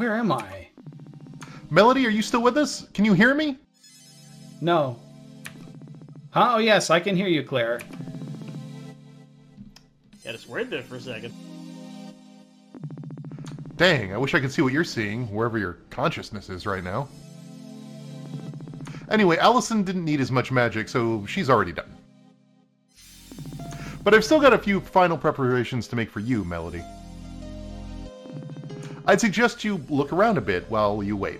Where am I? Melody, are you still with us? Can you hear me? No. Huh? Oh, yes, I can hear you, Claire. Yeah, just word there for a second. Dang, I wish I could see what you're seeing, wherever your consciousness is right now. Anyway, Allison didn't need as much magic, so she's already done. But I've still got a few final preparations to make for you, Melody. I'd suggest you look around a bit while you wait.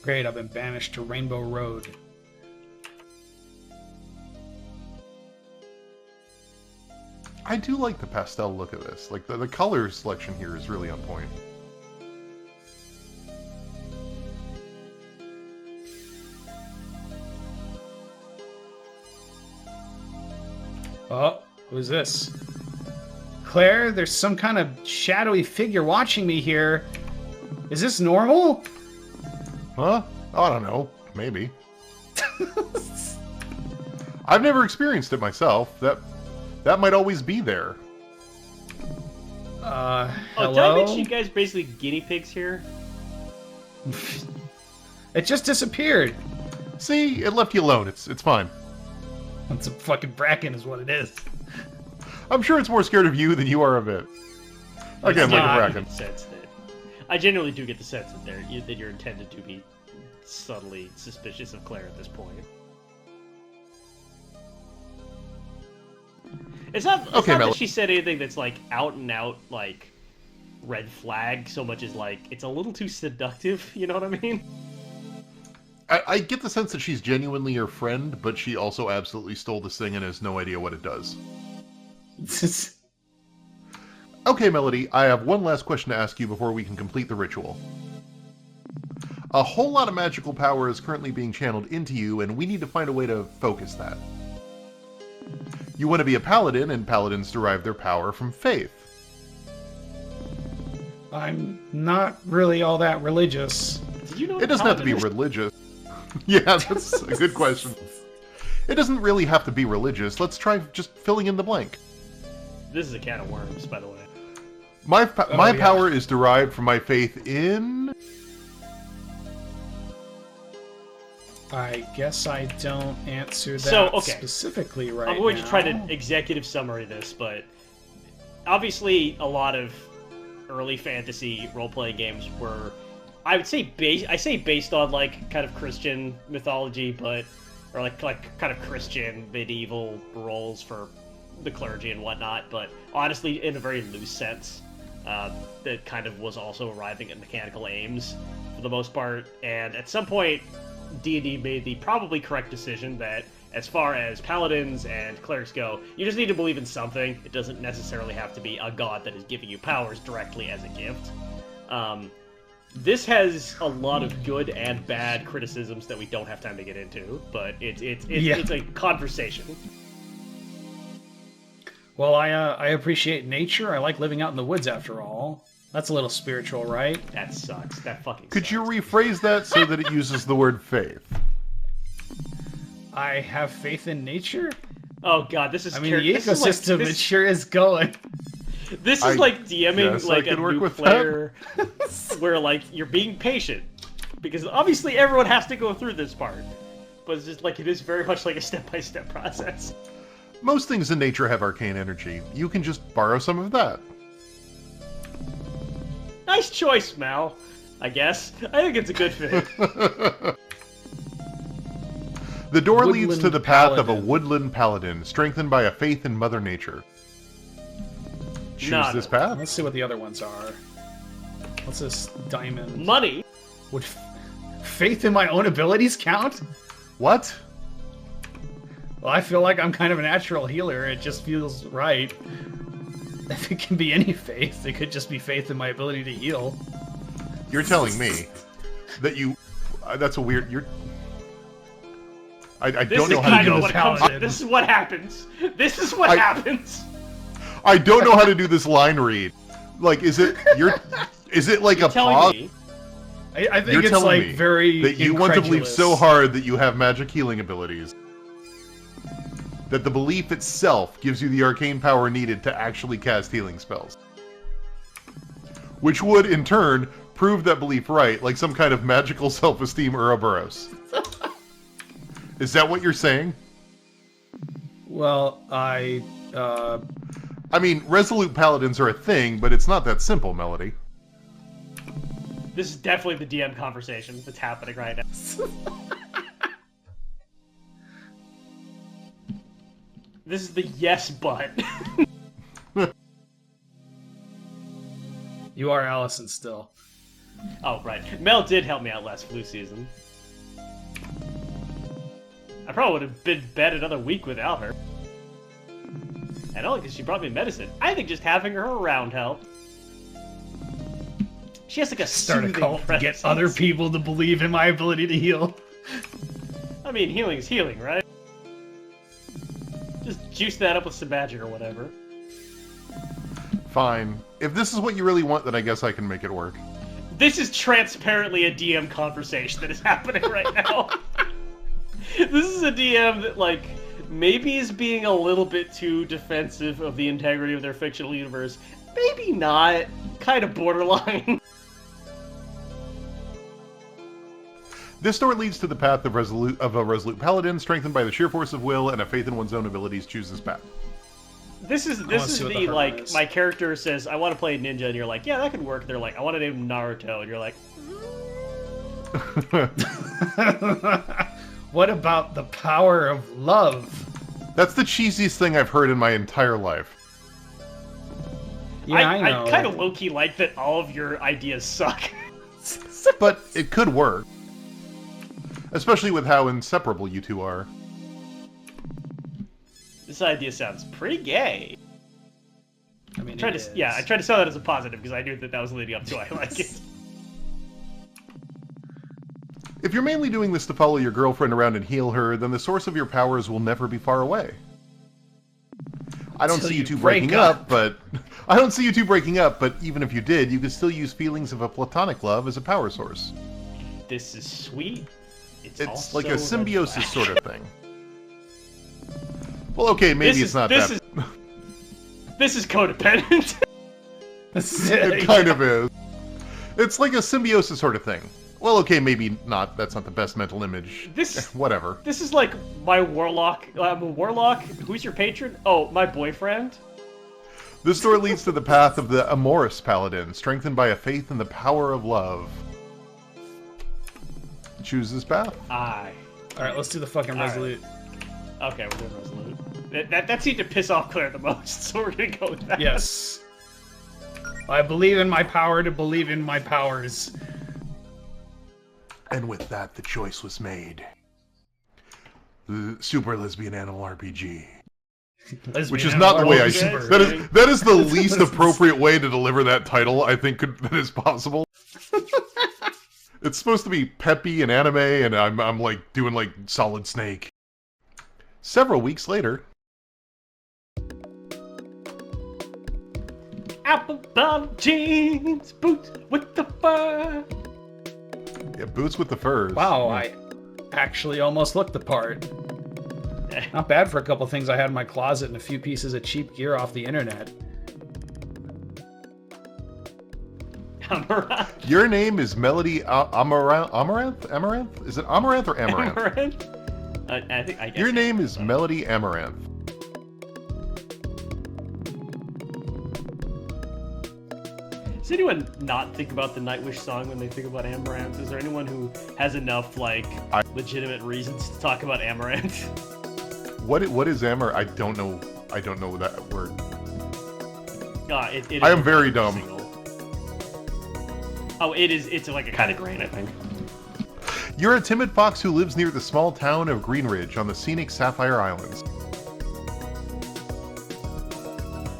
Great, I've been banished to Rainbow Road. I do like the pastel look of this. Like, the color selection here is really on point. Oh, who's this? Claire, there's some kind of shadowy figure watching me here. Is this normal? Huh? I don't know. Maybe. I've never experienced it myself. That might always be there. Hello? Oh, did I mention you guys basically guinea pigs here? It just disappeared. See? It left you alone. It's fine. It's a fucking bracken is what it is. I'm sure it's more scared of you than you are of it. Again, like a bracken. I genuinely do get the sense that you're intended to be subtly suspicious of Claire at this point. It's not that she said anything that's like out and out like red flag so much as like it's a little too seductive, you know what I mean? I get the sense that she's genuinely your friend, but she also absolutely stole this thing and has no idea what it does. Okay, Melody, I have one last question to ask you before we can complete the ritual. A whole lot of magical power is currently being channeled into you, and we need to find a way to focus that. You want to be a paladin, and paladins derive their power from faith. I'm not really all that religious. Did you know it doesn't have to be religious. Yeah, that's a good question. It doesn't really have to be religious. Let's try just filling in the blank. This is a can of worms, by the way. My power is derived from my faith in... I guess I don't answer that specifically right now. I'm going to try to executive summary this, but obviously a lot of early fantasy role-playing games were, I would say, based on like kind of Christian mythology, but or like kind of Christian medieval roles for the clergy and whatnot. But honestly, in a very loose sense, that kind of was also arriving at mechanical aims for the most part. And at some point, D&D made the probably correct decision that as far as paladins and clerics go, you just need to believe in something. It doesn't necessarily have to be a god that is giving you powers directly as a gift. This has a lot of good and bad criticisms that we don't have time to get into, but it's a conversation. Well, I appreciate nature. I like living out in the woods, after all. That's a little spiritual, right? That sucks. That fucking Could sucks. you rephrase that so that it uses the word faith? I have faith in nature? Oh god, this is... I mean, the ecosystem, it sure is going. This is like DMing like a new player where like you're being patient. Because obviously everyone has to go through this part. But it's just like, it is very much like a step-by-step process. Most things in nature have arcane energy. You can just borrow some of that. Nice choice, Mal. I guess. I think it's a good fit. The door leads to the path of a woodland paladin, strengthened by a faith in Mother Nature. Choose this path. Let's see what the other ones are. What's this? Diamond. Money? Would faith in my own abilities count? What? Well, I feel like I'm kind of a natural healer. It just feels right. If it can be any faith, it could just be faith in my ability to heal. You're telling me that you... that's a weird... I don't know how to do this. This is what happens. This is what happens. I don't know how to do this line read. Like, is it... is it like a pause? I think it's like very that you want to believe so hard that you have magic healing abilities. That the belief itself gives you the arcane power needed to actually cast healing spells. Which would, in turn, prove that belief right, like some kind of magical self-esteem Ouroboros. Is that what you're saying? Well, I mean, resolute paladins are a thing, but it's not that simple, Melody. This is definitely the DM conversation that's happening right now. This is the yes but. You are Allison still. Oh, right. Mel did help me out last flu season. I probably would have been bed another week without her. And only because she brought me medicine. I think just having her around helped. She has like a Start a soothing cult to get presence. other people to believe in my ability to heal. I mean, healing is healing, right? Just juice that up with some magic or whatever. Fine. If this is what you really want, then I guess I can make it work. This is transparently a DM conversation that is happening right now. This is a DM that, like, maybe is being a little bit too defensive of the integrity of their fictional universe. Maybe not. Kind of borderline. This door leads to the path of a resolute paladin, strengthened by the sheer force of will and a faith in one's own abilities. Choose this path. This is the, like, my character says, I want to play ninja, and you're like, yeah, that could work. They're like, I want to name Naruto, and you're like... What about the power of love? That's the cheesiest thing I've heard in my entire life. Yeah, I know. I kind of low-key like that all of your ideas suck. But it could work. Especially with how inseparable you two are. This idea sounds pretty gay. I mean, I tried to sell that as a positive because I knew that was leading up to I like it. If you're mainly doing this to follow your girlfriend around and heal her, then the source of your powers will never be far away. I don't see you two breaking up, but even if you did, you could still use feelings of a platonic love as a power source. This is sweet. It's like a symbiosis sort of thing. Well, okay, maybe it's not that. This is codependent. It kind of is. It's like a symbiosis sort of thing. Well, okay, maybe not. That's not the best mental image. Whatever. This is like my warlock. I'm a warlock. Who's your patron? Oh, my boyfriend. This door leads to the path of the amorous paladin, strengthened by a faith in the power of love. Choose this path. Alright, let's do the fucking resolute. Right. Okay, we're doing resolute. That seemed to piss off Claire the most, so we're gonna go with that. Yes. I believe in my power to believe in my powers. And with that, the choice was made. The Super Lesbian Animal RPG. Which is not the way I should. That is the least appropriate way to deliver that title I think that is possible. It's supposed to be peppy and anime, and I'm like doing like Solid Snake. Several weeks later. Apple bottom jeans, boots with the fur. Yeah, boots with the furs. Wow, I actually almost looked the part. Not bad for a couple things I had in my closet and a few pieces of cheap gear off the internet. Amaranth. Your name is Melody Amaranth? Amaranth? Is it Amaranth or Amaranth? Amaranth? I guess Your name is Melody Amaranth. Does anyone not think about the Nightwish song when they think about Amaranth? Is there anyone who has enough, like, legitimate reasons to talk about Amaranth? What is Amaranth? I don't know that word. It I am very dumb. Single. Oh, it's like a kind of grain, I think. You're a timid fox who lives near the small town of Greenridge on the scenic Sapphire Islands.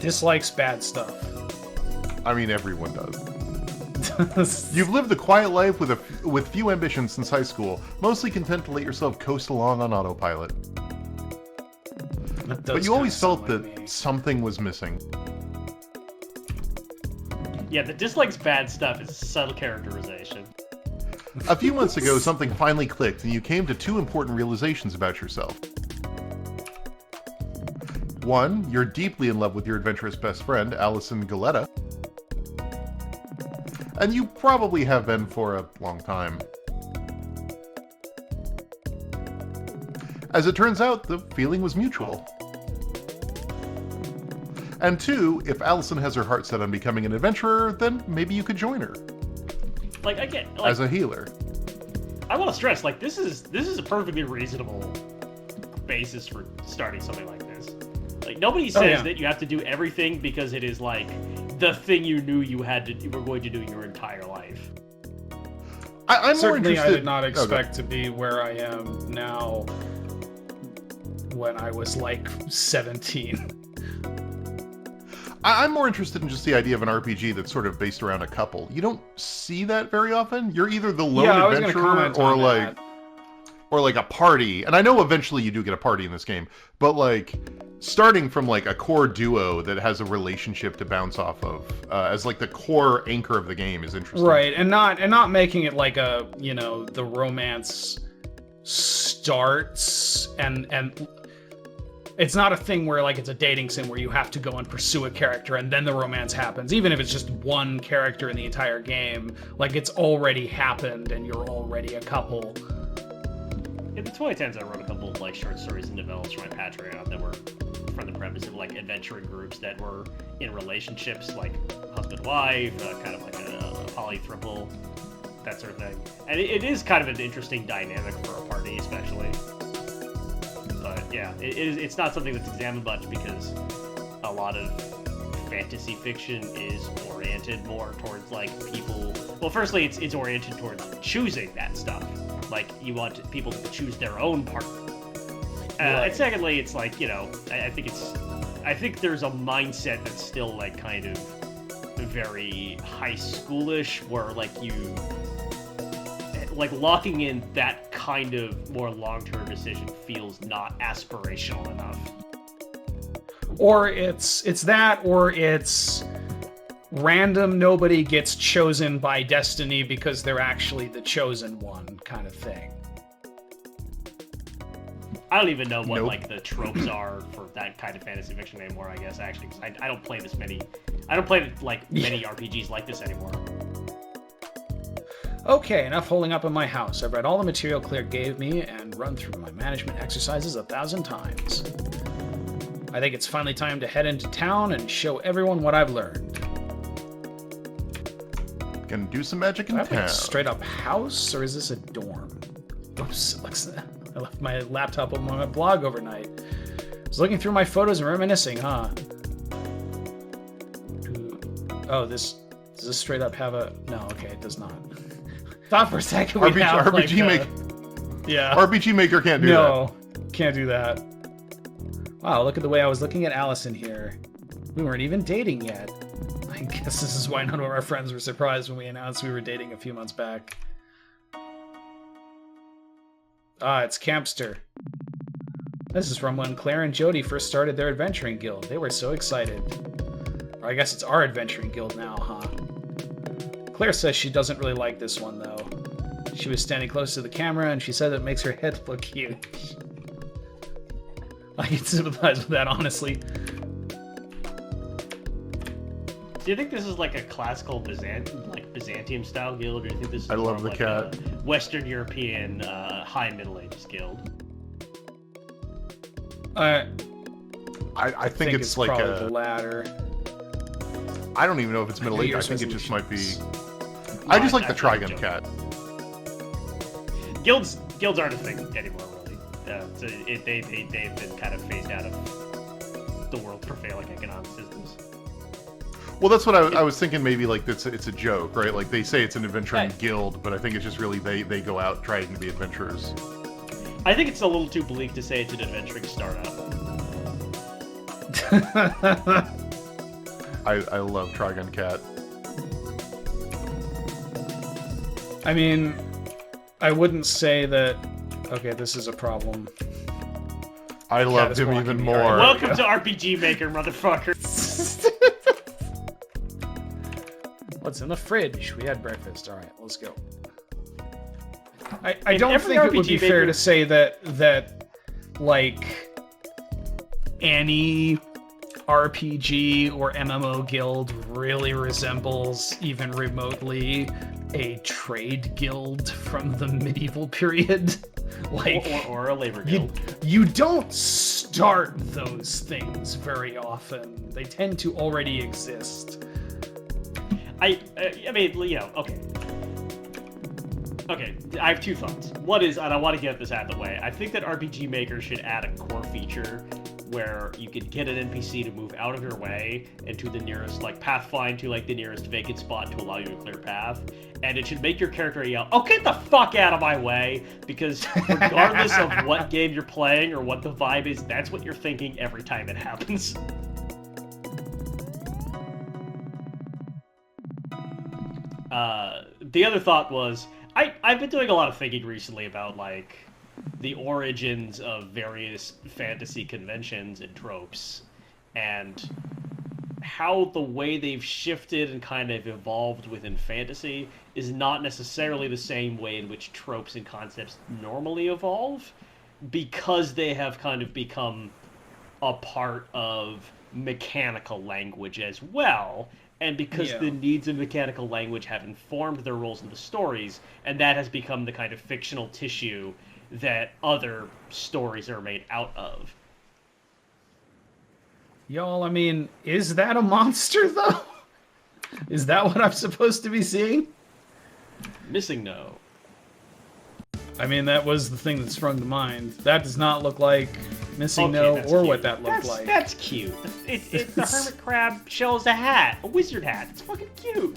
Dislikes bad stuff. I mean, everyone does. You've lived a quiet life with few ambitions since high school, mostly content to let yourself coast along on autopilot. But you always felt that something was missing. Yeah, the dislikes bad stuff is subtle characterization. A few months ago, something finally clicked, and you came to two important realizations about yourself. One, you're deeply in love with your adventurous best friend, Allison Galetta. And you probably have been for a long time. As it turns out, the feeling was mutual. And 2, if Allison has her heart set on becoming an adventurer, then maybe you could join her. Like, I get, like, as a healer. I want to stress, like, this is a perfectly reasonable basis for starting something like this. Like, nobody says that you have to do everything because it is, like, the thing you knew you were going to do your entire life. I'm Certainly, more interested... I did not expect to be where I am now when I was, like, 17. I'm more interested in just the idea of an RPG that's sort of based around a couple. You don't see that very often. You're either the lone adventurer or like a party. And I know eventually you do get a party in this game, but like starting from like a core duo that has a relationship to bounce off of as like the core anchor of the game is interesting. Right, and not making it like a, you know, the romance starts and it's not a thing where, like, it's a dating sim where you have to go and pursue a character and then the romance happens. Even if it's just one character in the entire game, like, it's already happened and you're already a couple. In the 2010s, I wrote a couple of, like, short stories and novellas for my Patron that were from the premise of, like, adventuring groups that were in relationships, like husband-wife, kind of like a polythriple, that sort of thing. And it is kind of an interesting dynamic for a party, especially. But yeah, it's not something that's examined much because a lot of fantasy fiction is oriented more towards, like, people... Well, firstly, it's oriented towards choosing that stuff. Like, you want people to choose their own partner. And secondly, it's like, you know, I think there's a mindset that's still, like, kind of very high schoolish, where, like, like, locking in that kind of more long-term decision feels not aspirational enough. Or it's that, or it's random, nobody gets chosen by destiny because they're actually the chosen one kind of thing. I don't even know what like the tropes are for that kind of fantasy fiction anymore, I guess, actually. I don't play many RPGs like this anymore. Okay, enough holding up in my house. I've read all the material Claire gave me and run through my management exercises 1,000 times. I think it's finally time to head into town and show everyone what I've learned. Gonna do some magic in town. Like a straight up house, or is this a dorm? Oops, I left my laptop on my blog overnight. I was looking through my photos and reminiscing, huh? Oh, does this straight up have a... No, okay, it does not. Thought for a second we have RPG like yeah. RPG Maker can't do that. No, can't do that. Wow, look at the way I was looking at Allison here. We weren't even dating yet. I guess this is why none of our friends were surprised when we announced we were dating a few months back. Ah, it's Campster. This is from when Claire and Jody first started their adventuring guild. They were so excited. Or I guess it's our adventuring guild now, huh? Claire says she doesn't really like this one, though. She was standing close to the camera, and she said it makes her head look huge. I can sympathize with that, honestly. Do you think this is like a classical Byzantium-style guild, or do you think this is more like a Western European High Middle Ages guild? I think it's like probably the latter. I don't even know if it's Middle Age. I think it just might be... I just like the Trigun Cat. Guilds aren't a thing anymore, really. So they've been kind of phased out of the world's prevailing economic systems. Well, that's what I was thinking. Maybe like it's a joke, right? Like they say it's an adventuring guild, but I think it's just really they go out trying to be adventurers. I think it's a little too bleak to say it's an adventuring startup. I love Trigun Cat. I mean, I wouldn't say that... Okay, this is a problem. I loved him even more. Welcome to RPG Maker, motherfucker. What's in the fridge? We had breakfast. All right, let's go. I don't think it would be fair to say that like Annie RPG or MMO guild really resembles, even remotely, a trade guild from the medieval period. Like, or a labor guild. You don't start those things very often. They tend to already exist. I mean, you know, okay. Okay, I have two thoughts. One is, and I want to get this out of the way, I think that RPG Maker should add a core feature where you can get an NPC to move out of your way and to the nearest, like, pathfind to, like, the nearest vacant spot to allow you to clear path. And it should make your character yell, "Oh, get the fuck out of my way!" Because regardless of what game you're playing or what the vibe is, that's what you're thinking every time it happens. The other thought was, I've been doing a lot of thinking recently about, like, the origins of various fantasy conventions and tropes, and how the way they've shifted and kind of evolved within fantasy is not necessarily the same way in which tropes and concepts normally evolve, because they have kind of become a part of mechanical language as well, and because the needs of mechanical language have informed their roles in the stories, and that has become the kind of fictional tissue that other stories are made out of. Y'all, I mean, is that a monster, though? Is that what I'm supposed to be seeing? Missing no. I mean, that was the thing that sprung to mind. That does not look like Missing No or cute. what that looked like. That's cute. The hermit crab shell is a hat, a wizard hat. It's fucking cute.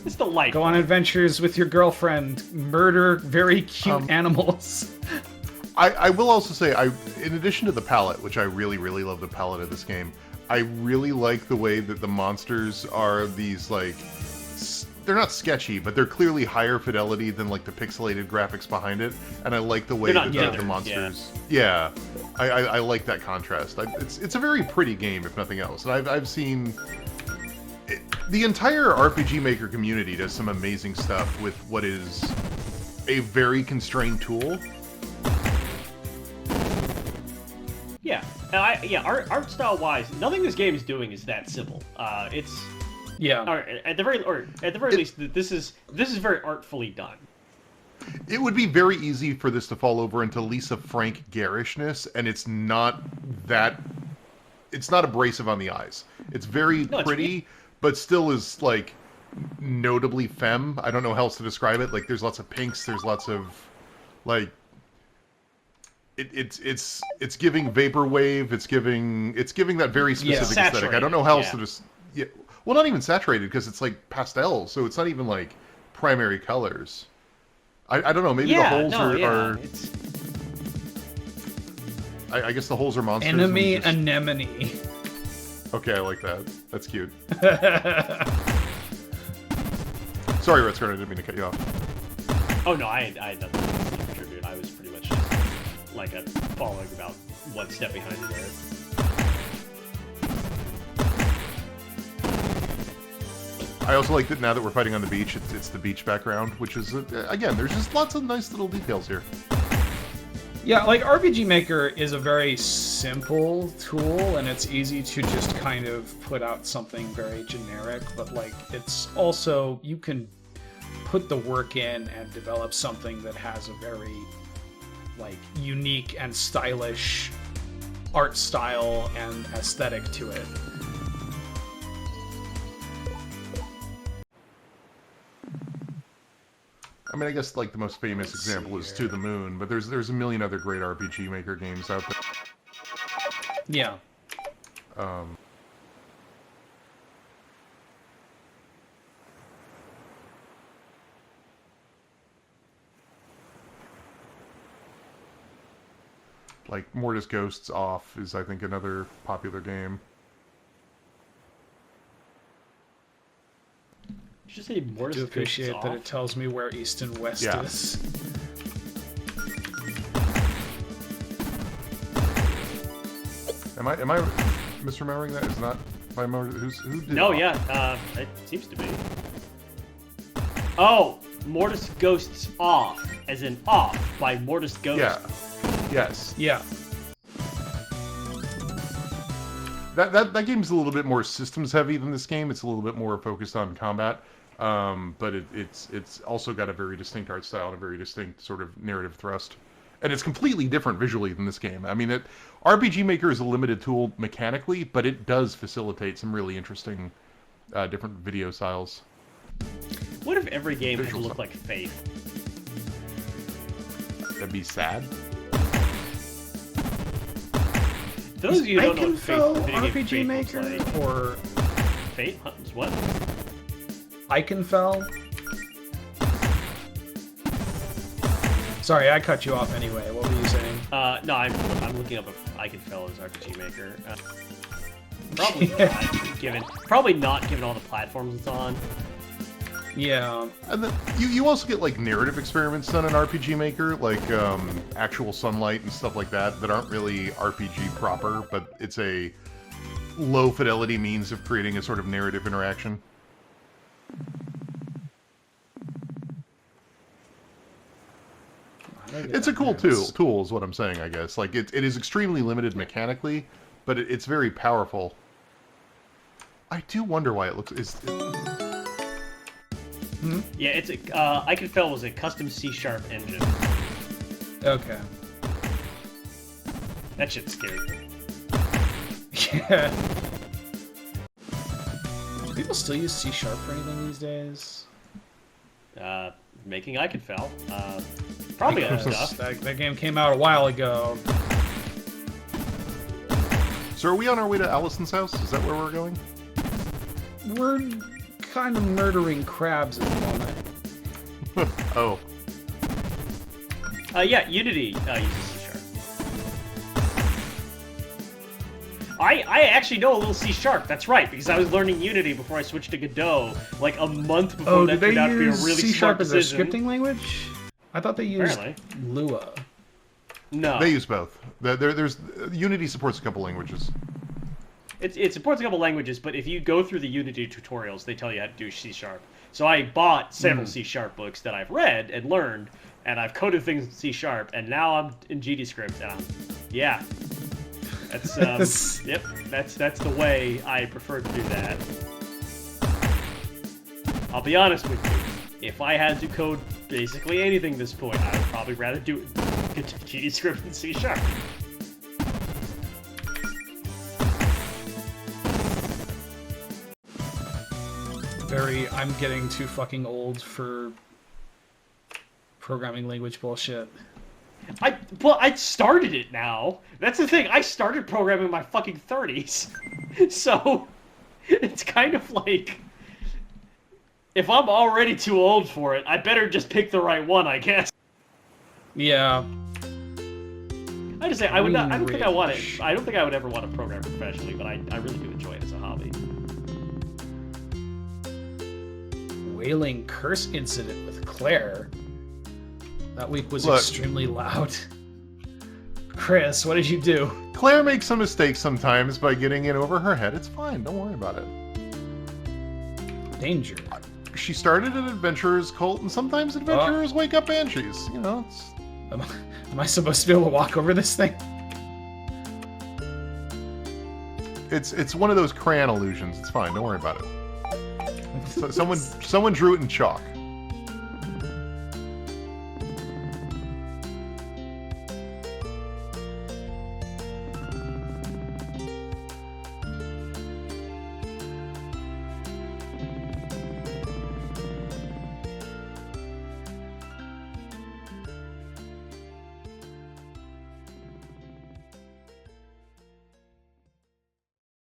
It's delightful. Go on adventures with your girlfriend. Murder very cute animals. I will also say, in addition to the palette, which I really, really love the palette of this game, I really like the way that the monsters are these, like, they're not sketchy, but they're clearly higher fidelity than, like, the pixelated graphics behind it, and I like the way that the monsters... Yeah, I like that contrast. It's a very pretty game, if nothing else, and I've seen... The entire RPG Maker community does some amazing stuff with what is a very constrained tool. Yeah, art style wise, nothing this game is doing is that simple. It's at the very least, this is very artfully done. It would be very easy for this to fall over into Lisa Frank garishness, and it's not that. It's not abrasive on the eyes. It's very pretty, but still is, like, notably femme. I don't know how else to describe it. Like, there's lots of pinks. There's lots of, like. It's giving vaporwave. It's giving that very specific aesthetic. I don't know how else to just. Yeah, well, not even saturated, because it's like pastel, so it's not even like primary colors. I don't know. Maybe the holes are. I guess the holes are monsters. Enemy anemone. Okay, I like that. That's cute. Sorry, Red Skirt, I didn't mean to cut you off. Oh no, I had nothing to contribute. I was pretty much just like following about one step behind you there. I also like that now that we're fighting on the beach, it's the beach background, which is, again, there's just lots of nice little details here. Yeah, like, RPG Maker is a very simple tool, and it's easy to just kind of put out something very generic, but, like, it's also, you can put the work in and develop something that has a very, like, unique and stylish art style and aesthetic to it. I mean, I guess, like, the most famous example is To the Moon, but there's a million other great RPG Maker games out there. Yeah. Like, Mortis Ghosts Off is, I think, another popular game. Did you say Mortis I do appreciate Ghosts that Off? it tells me where East and West is. Am I misremembering that? Is not by Mortis? Who did? No, Off? yeah, it seems to be. Oh, Mortis Ghosts Off, as in Off by Mortis Ghost. Yeah. Yes. Yeah. that game's a little bit more systems heavy than this game. It's a little bit more focused on combat, but it's also got a very distinct art style and a very distinct sort of narrative thrust, and it's completely different visually than this game. I mean, RPG Maker is a limited tool mechanically, but it does facilitate some really interesting different video styles. What if every game had to look like Faith? That'd be sad. Those of you who don't know what Iconfell Faith, RPG Faith Maker looks like. or Fate? What? Iconfell? Sorry, I cut you off anyway. What were you saying? No, I'm looking up if Iconfell is RPG Maker. Probably not given all the platforms it's on. Yeah. And then you also get like narrative experiments done in RPG Maker, like actual sunlight and stuff like that aren't really RPG proper, but it's a low fidelity means of creating a sort of narrative interaction. It's a cool tool is what I'm saying, I guess. Like it is extremely limited mechanically, but it's very powerful. I do wonder why it looks. Yeah, it's Iconfell was a custom C# engine. Okay. That shit scares me. Yeah. Do people still use C# for anything these days? Making Iconfell. Probably other stuff. That game came out a while ago. So are we on our way to Allison's house? Is that where we're going? We're kind of murdering crabs at the moment. Oh. Yeah, Unity uses C#. I actually know a little C#. That's right, because I was learning Unity before I switched to Godot, like a month before that turned out to be a really C# smart as their decision. scripting language? I thought they used Apparently. Lua. No. They use both. There's Unity supports a couple languages. It supports a couple languages, but if you go through the Unity tutorials, they tell you how to do C#. So I bought several C# books that I've read and learned, and I've coded things in C#, and now I'm in GDScript, and yeah. That's yep. That's the way I prefer to do that. I'll be honest with you. If I had to code basically anything at this point, I would probably rather do it GDScript than C#. I'm getting too fucking old for programming language bullshit. I started it now. That's the thing. I started programming in my fucking 30s. So it's kind of like, if I'm already too old for it, I better just pick the right one, I guess. Yeah. I just say I would not. I don't think I want it. I don't think I would ever want to program professionally, but I really do enjoy it as a hobby. Wailing curse incident with Claire. That week was Look. extremely loud. Chris, what did you do? Claire makes some mistakes sometimes by getting in over her head. It's fine. Don't worry about it. Danger. She started an adventurer's cult, and sometimes adventurers wake up banshees. You know, Am I supposed to be able to walk over this thing? it's one of those crayon illusions. It's fine. Don't worry about it. So, someone drew it in chalk.